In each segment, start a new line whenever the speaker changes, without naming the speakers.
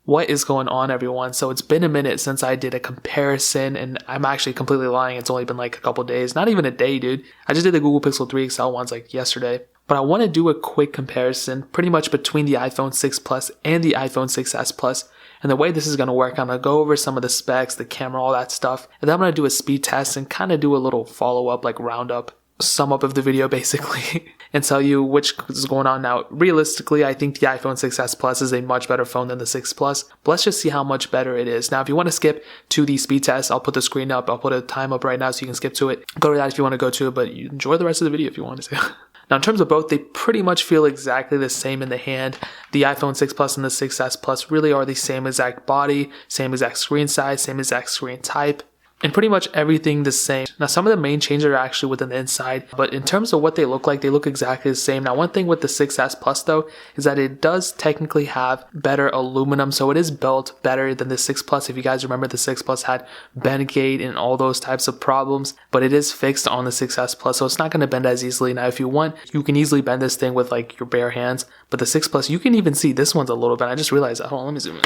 What is going on, everyone? So it's been a minute since I did a comparison, and I'm actually completely lying. It's only been like a couple days, not even a day, dude. I just did the Google Pixel 3 XL ones like yesterday. But I want to do a quick comparison pretty much between the iPhone 6 Plus and the iPhone 6s Plus. And the way this is going to work, I'm going to go over some of the specs, the camera, all that stuff. And then I'm going to do a speed test and kind of do a little follow-up, like roundup, sum up of the video basically, and tell you which is going on now. Realistically, I think the iPhone 6s Plus is a much better phone than the 6 Plus, but let's just see how much better it is. Now, if you want to skip to the speed test, I'll put the screen up, I'll put a time up right now so you can skip to it. Go to that if you want to go to it, but you enjoy the rest of the video if you want to. Now, in terms of both, they pretty much feel exactly the same in the hand. The iPhone 6 Plus and the 6s Plus really are the same exact body, same exact screen size, same exact screen type, and pretty much everything the same. Now, some of the main changes are actually within the inside, but in terms of what they look like, they look exactly the same. Now, one thing with the 6s Plus though is that it does technically have better aluminum, so it is built better than the 6 Plus. If you guys remember, the 6 Plus had bend gate and all those types of problems, but it is fixed on the 6s Plus, so it's not going to bend as easily. Now, if you want, you can easily bend this thing with like your bare hands, but the 6 Plus, you can even see this one's a little bent. I just realized, hold on, let me zoom in.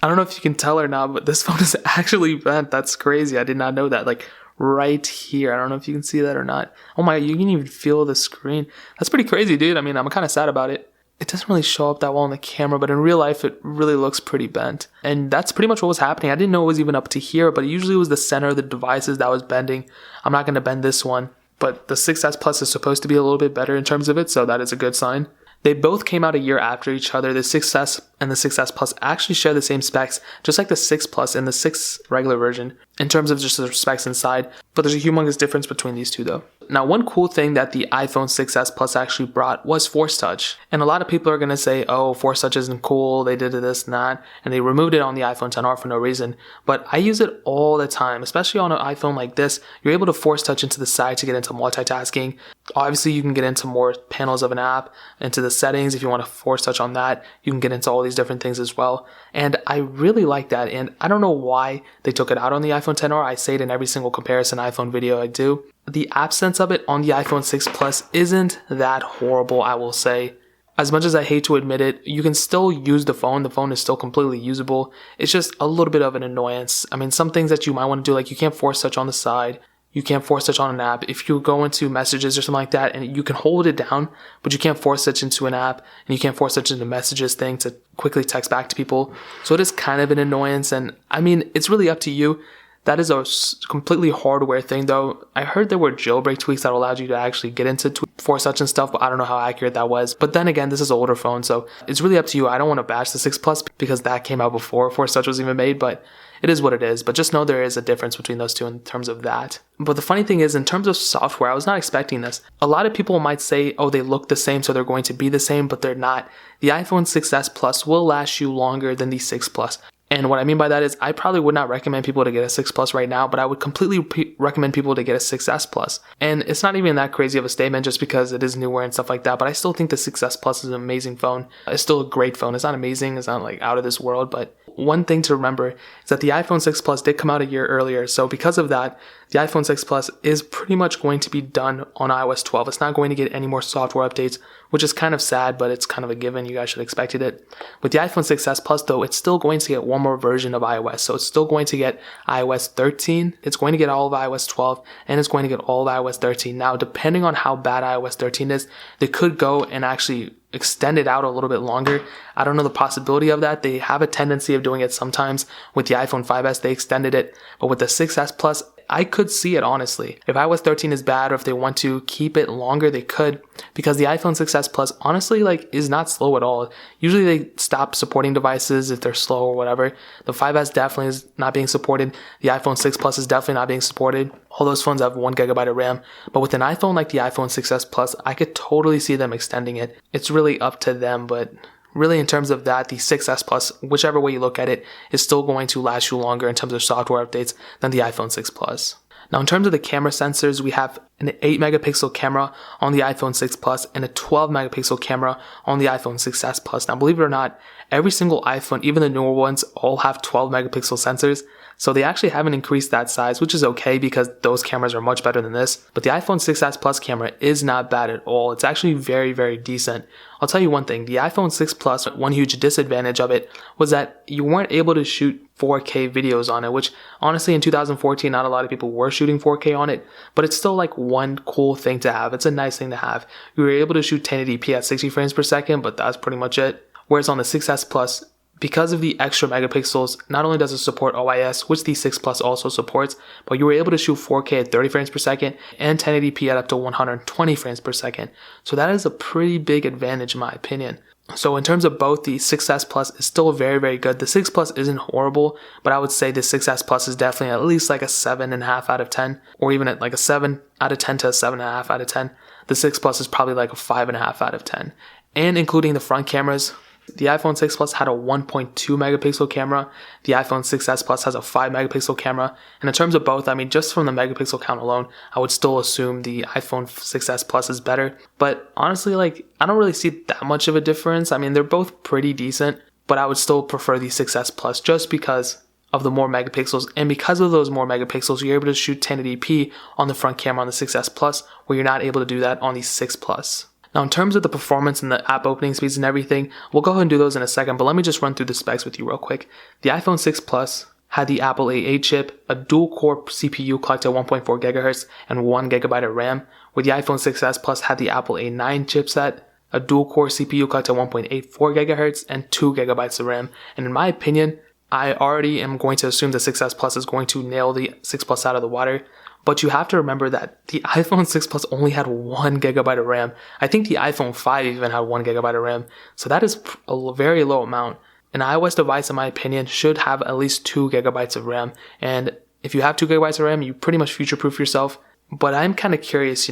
I don't know if you can tell or not, but this phone is actually bent. That's crazy. I did not know that. Like right here. I don't know if you can see that or not. Oh my, you can even feel the screen. That's pretty crazy, dude. I mean, I'm kind of sad about it. It doesn't really show up that well on the camera, but in real life, it really looks pretty bent. And that's pretty much what was happening. I didn't know it was even up to here, but it usually was the center of the devices that was bending. I'm not going to bend this one, but the 6s Plus is supposed to be a little bit better in terms of it, so that is a good sign. They both came out a year after each other. The 6s and the 6s Plus actually share the same specs, just like the 6 Plus and the 6 regular version, in terms of just the specs inside. But there's a humongous difference between these two though. Now, one cool thing that the iPhone 6s Plus actually brought was Force Touch. And a lot of people are going to say, oh, Force Touch isn't cool, they did this and that, and they removed it on the iPhone XR for no reason. But I use it all the time, especially on an iPhone like this. You're able to Force Touch into the side to get into multitasking. Obviously, you can get into more panels of an app, into the settings. If you want to Force Touch on that, you can get into all these different things as well. And I really like that. And I don't know why they took it out on the iPhone XR. I say it in every single comparison iPhone video I do. The absence of it on the iPhone 6 Plus isn't that horrible, I will say. As much as I hate to admit it, you can still use the phone. The phone is still completely usable. It's just a little bit of an annoyance. I mean, some things that you might want to do, like you can't Force Touch on the side. You can't Force Touch on an app. If you go into messages or something like that, and you can hold it down, but you can't Force Touch into an app, and you can't Force Touch into messages thing to quickly text back to people. So it is kind of an annoyance, and I mean, it's really up to you. That is a completely hardware thing though. I heard there were jailbreak tweaks that allowed you to actually get into Force Touch and stuff, but I don't know how accurate that was. But then again, this is an older phone, so it's really up to you. I don't want to bash the 6 Plus because that came out before Force Touch was even made, but it is what it is. But just know there is a difference between those two in terms of that. But the funny thing is, in terms of software, I was not expecting this. A lot of people might say, oh, they look the same, so they're going to be the same, but they're not. The iPhone 6s Plus will last you longer than the 6 Plus. And what I mean by that is I probably would not recommend people to get a 6 Plus right now, but I would completely recommend people to get a 6s Plus. And it's not even that crazy of a statement just because it is newer and stuff like that, but I still think the 6s Plus is an amazing phone. It's still a great phone. It's not amazing. It's not like out of this world, but one thing to remember is that the iPhone 6 Plus did come out a year earlier. So because of that, the iPhone 6 Plus is pretty much going to be done on iOS 12. It's not going to get any more software updates, which is kind of sad, but it's kind of a given. You guys should have expected it. With the iPhone 6s Plus though, it's still going to get one more version of iOS. So it's still going to get iOS 13. It's going to get all of iOS 12, and it's going to get all of iOS 13. Now, depending on how bad iOS 13 is, they could go and actually extend it out a little bit longer. I don't know the possibility of that. They have a tendency of doing it sometimes. With the iPhone 5s, they extended it, but with the 6s Plus, I could see it honestly. If iOS 13 is bad, or if they want to keep it longer, they could, because the iPhone 6s Plus honestly is not slow at all. Usually they stop supporting devices if they're slow or whatever. The 5s definitely is not being supported. The iPhone 6 Plus is definitely not being supported. All those phones have 1GB of RAM, but with an iPhone like the iPhone 6s Plus, I could totally see them extending it. It's really up to them, but really in terms of that, the 6s Plus, whichever way you look at it, is still going to last you longer in terms of software updates than the iPhone 6 Plus. Now, in terms of the camera sensors, we have an 8 megapixel camera on the iPhone 6 Plus and a 12 megapixel camera on the iPhone 6s Plus. Now, believe it or not, every single iPhone, even the newer ones, all have 12 megapixel sensors. So they actually haven't increased that size, which is okay because those cameras are much better than this. But the iPhone 6s Plus camera is not bad at all. It's actually very, very decent. I'll tell you one thing, the iPhone 6 Plus, one huge disadvantage of it was that you weren't able to shoot 4K videos on it, which honestly in 2014, not a lot of people were shooting 4K on it, but it's still like one cool thing to have. It's a nice thing to have. We were able to shoot 1080p at 60 frames per second, but that's pretty much it. Whereas on the 6s Plus, because of the extra megapixels, not only does it support OIS, which the 6 Plus also supports, but you were able to shoot 4K at 30 frames per second and 1080p at up to 120 frames per second. So that is a pretty big advantage in my opinion. So in terms of both, the 6s Plus is still very, very good. The 6 Plus isn't horrible, but I would say the 6s Plus is definitely at least like a 7.5 out of 10, or even at like a 7 out of 10 to a 7.5 out of 10. The 6 Plus is probably like a 5.5 out of 10. And including the front cameras, the iPhone 6 Plus had a 1.2 megapixel camera. The iPhone 6s Plus has a 5 megapixel camera. And in terms of both, I mean, just from the megapixel count alone, I would still assume the iPhone 6s Plus is better. But honestly, like, I don't really see that much of a difference. I mean, they're both pretty decent, but I would still prefer the 6s Plus just because of the more megapixels. And because of those more megapixels, you're able to shoot 1080p on the front camera on the 6s Plus, where you're not able to do that on the 6 Plus. Now, in terms of the performance and the app opening speeds and everything, we'll go ahead and do those in a second, but let me just run through the specs with you real quick. The iPhone 6 Plus had the Apple A8 chip, a dual-core CPU clocked at 1.4 GHz, and 1 GB of RAM, where the iPhone 6s Plus had the Apple A9 chipset, a dual-core CPU clocked at 1.84 GHz, and 2 GB of RAM. And in my opinion, I already am going to assume the 6s Plus is going to nail the 6 Plus out of the water. But you have to remember that the iPhone 6 Plus only had 1 GB of RAM. I think the iPhone 5 even had 1 GB of RAM. So that is a very low amount. An iOS device, in my opinion, should have at least 2 GB of RAM. And if you have 2 GB of RAM, you pretty much future-proof yourself. But I'm kind of curious,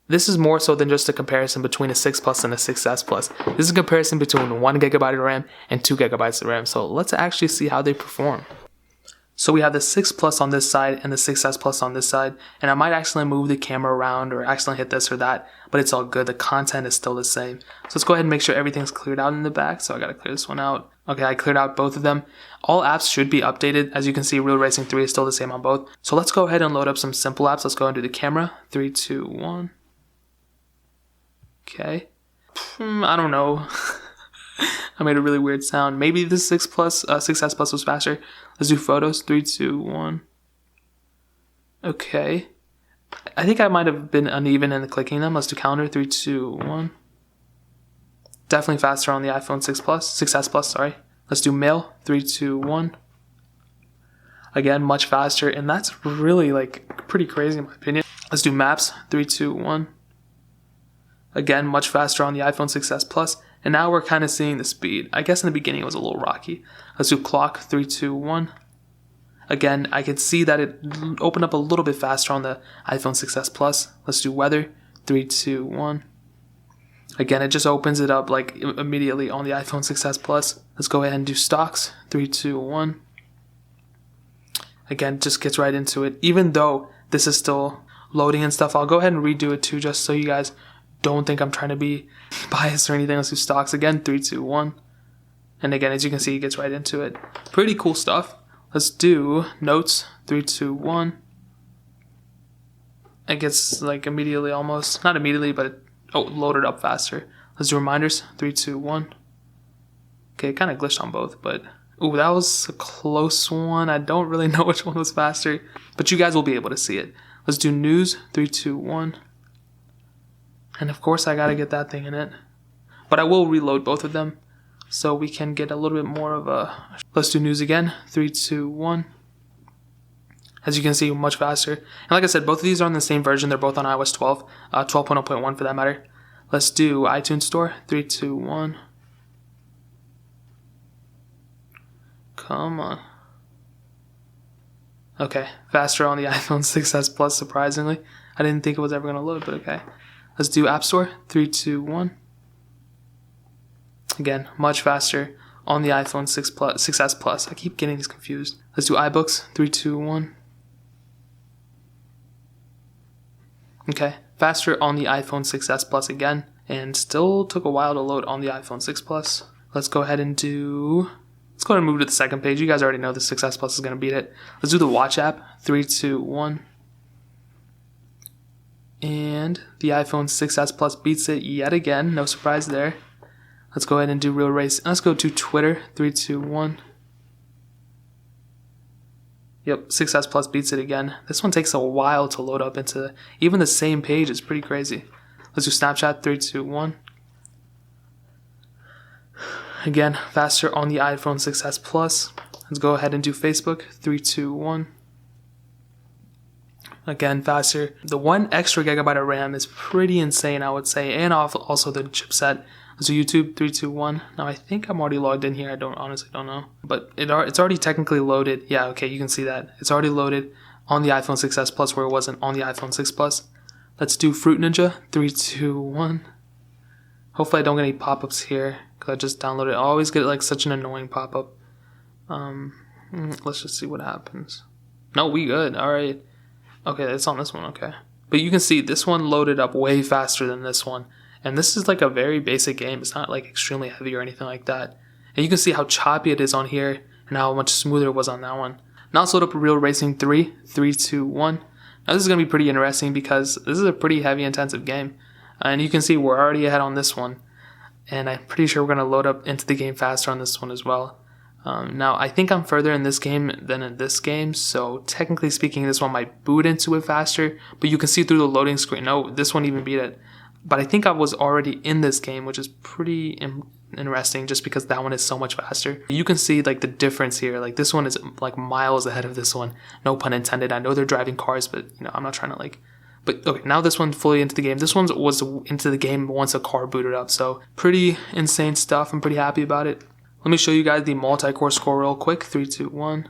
this is more so than just a comparison between a 6 Plus and a 6s Plus. This is a comparison between 1 GB of RAM and 2 GB of RAM. So let's actually see how they perform. So we have the 6 Plus on this side and the 6s Plus on this side, and I might accidentally move the camera around or accidentally hit this or that, but it's all good. The content is still the same. So let's go ahead and make sure everything's cleared out in the back. So I gotta clear this one out. Okay, I cleared out both of them. All apps should be updated. As you can see, Real Racing 3 is still the same on both. So let's go ahead and load up some simple apps. Let's go and do the camera. 3, 2, 1. Okay. I don't know. I made a really weird sound. Maybe the 6s Plus was faster. Let's do photos. 3, 2, 1. Okay. I think I might have been uneven in the clicking them. Let's do calendar. 3, 2, 1. Definitely faster on the iPhone 6s Plus, sorry. Let's do mail. 3, 2, 1. Again, much faster. And that's really pretty crazy in my opinion. Let's do maps. 3, 2, 1. Again, much faster on the iPhone 6s Plus. And now we're kind of seeing the speed. I guess in the beginning it was a little rocky. Let's do clock. 3, 2, 1. Again, I can see that it opened up a little bit faster on the iPhone 6s Plus. Let's do weather. 3, 2, 1. Again, it just opens it up immediately on the iPhone 6s Plus. Let's go ahead and do stocks. 3, 2, 1. Again, just gets right into it. Even though this is still loading and stuff, I'll go ahead and redo it too, just so you guys don't think I'm trying to be biased or anything. Let's do stocks again. 3, 2, 1. And again, as you can see, it gets right into it. Pretty cool stuff. Let's do notes. 3, 2, 1. It gets immediately almost. Not immediately, but it loaded up faster. Let's do reminders. 3, 2, 1. Okay, it kind of glitched on both, but ooh, that was a close one. I don't really know which one was faster, but you guys will be able to see it. Let's do news. 3, 2, 1. And of course, I gotta get that thing in it. But I will reload both of them so we can get a little bit more of a... Let's do news again. 3, 2, 1. As you can see, much faster. And like I said, both of these are on the same version. They're both on iOS 12, 12.0.1 for that matter. Let's do iTunes Store. 3, 2, 1. Come on. Okay, faster on the iPhone 6s Plus, surprisingly. I didn't think it was ever going to load, but okay. Let's do App Store. 3, 2, 1. Again, much faster on the iPhone 6s Plus. I keep getting these confused. Let's do iBooks. 3, 2, 1. Okay, faster on the iPhone 6s Plus again, and still took a while to load on the iPhone 6 Plus. Let's go ahead and do Let's go ahead and move to the second page. You guys already know the 6S Plus is going to beat it. Let's do the watch app. 3, 2, 1. And the iPhone 6S Plus beats it yet again. No surprise there. Let's go ahead and do real race. Let's go to Twitter. 3, 2, 1. Yep, 6S Plus beats it again. This one takes a while to load up into even the same page. It's pretty crazy. Let's do Snapchat. 3, 2, 1. Again, faster on the iPhone 6S Plus. Let's go ahead and do Facebook. 3, 2, 1. Again, faster. The 1 extra gigabyte of RAM is pretty insane, I would say, and also the chipset. Let's do YouTube. 3, 2, 1. Now I think I'm already logged in here. I honestly don't know, but it's already technically loaded. Yeah, okay, you can see that it's already loaded on the iPhone 6S Plus where it wasn't on the iPhone 6 Plus. Let's do Fruit Ninja. 3, 2, 1. Hopefully I don't get any pop-ups here because I just downloaded it. I always get like such an annoying pop-up. Let's just see what happens. No, we good. All right. Okay, it's on this one. Okay. But you can see this one loaded up way faster than this one. And this is like a very basic game. It's not like extremely heavy or anything like that. And you can see how choppy it is on here and how much smoother it was on that one. Now let's load up Real Racing 3. 3, 2, 1. Now this is going to be pretty interesting because this is a pretty heavy intensive game. And you can see we're already ahead on this one. And I'm pretty sure we're going to load up into the game faster on this one as well. Now, I think I'm further in this game than in this game, so technically speaking, this one might boot into it faster, but you can see through the loading screen. No, this one even beat it. But I think I was already in this game, which is pretty interesting just because that one is so much faster. You can see like the difference here. Like this one is like miles ahead of this one. No pun intended. I know they're driving cars, but you know, I'm not trying to like... But okay, now this one's fully into the game. This one was into the game once a car booted up, so pretty insane stuff. I'm pretty happy about it. Let me show you guys the multi-core score real quick. 3, 2, 1.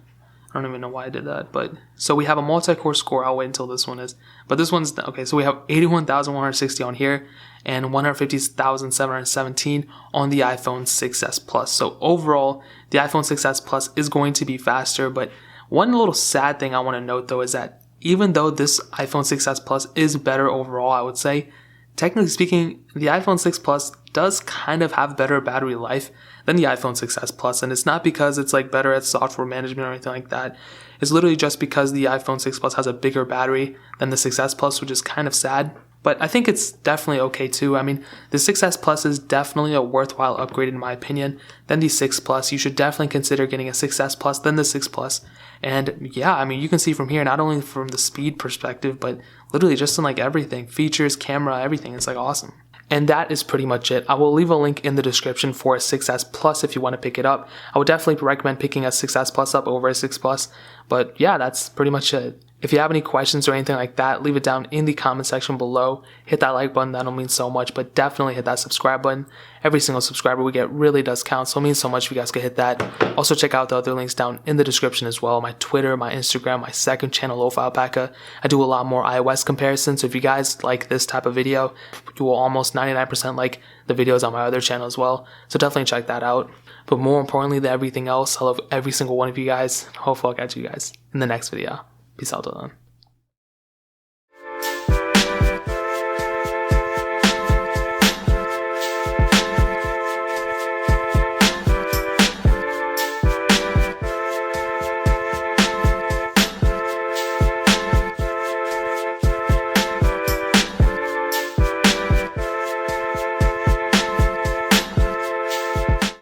I don't even know why I did that, but so we have a multi-core score. I'll wait until this one is. But this one's okay. So we have 81,160 on here and 150,717 on the iPhone 6S Plus. So overall, the iPhone 6S Plus is going to be faster. But one little sad thing I want to note though is that even though this iPhone 6S Plus is better overall, I would say, technically speaking, the iPhone 6 Plus does kind of have better battery life than the iPhone 6S Plus, and it's not because it's like better at software management or anything like that. It's literally just because the iPhone 6 Plus has a bigger battery than the 6S Plus, which is kind of sad. But I think it's definitely okay too. I mean, the 6S Plus is definitely a worthwhile upgrade in my opinion than the 6 Plus. You should definitely consider getting a 6S Plus than the 6 Plus. And yeah, I mean, you can see from here, not only from the speed perspective, but literally just in like everything, features, camera, everything. It's like awesome. And that is pretty much it. I will leave a link in the description for a 6S Plus if you want to pick it up. I would definitely recommend picking a 6S Plus up over a 6 Plus. But yeah, that's pretty much it. If you have any questions or anything like that, leave it down in the comment section below. Hit that like button, that'll mean so much, but definitely hit that subscribe button. Every single subscriber we get really does count, so it means so much if you guys could hit that. Also check out the other links down in the description as well. My Twitter, my Instagram, my second channel, Lo-Fi Alpaca. I do a lot more iOS comparisons, so if you guys like this type of video, you will almost 99% like the videos on my other channel as well. So definitely check that out. But more importantly than everything else, I love every single one of you guys. Hopefully I'll catch you guys in the next video. Peace out till then.